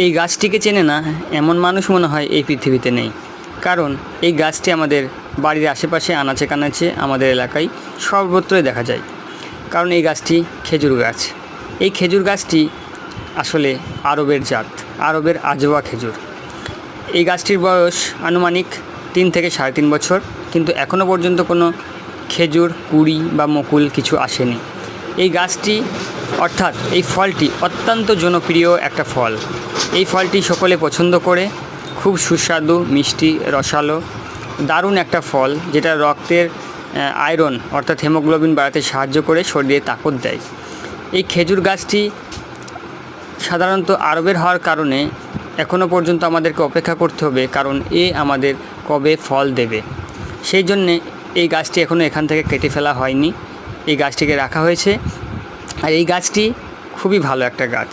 এই গাছটিকে চেনে না এমন মানুষ মনে হয় এই পৃথিবীতে নেই। কারণ এই গাছটি আমাদের বাড়ির আশেপাশে আনাচে কানাচে আমাদের এলাকায় সর্বত্রই দেখা যায়। কারণ এই গাছটি খেজুর গাছ। এই খেজুর গাছটি আসলে আরবের জাত, আরবের আজওয়া খেজুর। এই গাছটির বয়স আনুমানিক 3 থেকে 3.5 বছর, কিন্তু এখনও পর্যন্ত কোনো খেজুর কুড়ি বা মুকুল কিছু আসেনি। এই গাছটি অর্থাৎ এই ফলটি অত্যন্ত জনপ্রিয় একটা ফল। এই ফলটি সকলে পছন্দ করে, খুব সুস্বাদু, মিষ্টি, রসালো, দারুণ একটা ফল, যেটা রক্তের আয়রন অর্থাৎ হিমোগ্লোবিন বাড়াতে সাহায্য করে, শরীরে তাকত দেয়। এই খেজুর গাছটি সাধারণত আরবের হওয়ার কারণে এখনও পর্যন্ত আমাদেরকে অপেক্ষা করতে হবে, কারণ আমাদের কবে ফল দেবে। সেই জন্যে এই গাছটি এখনও এখান থেকে কেটে ফেলা হয়নি, এই গাছটিকে রাখা হয়েছে। আর এই গাছটি খুবই ভালো একটা গাছ।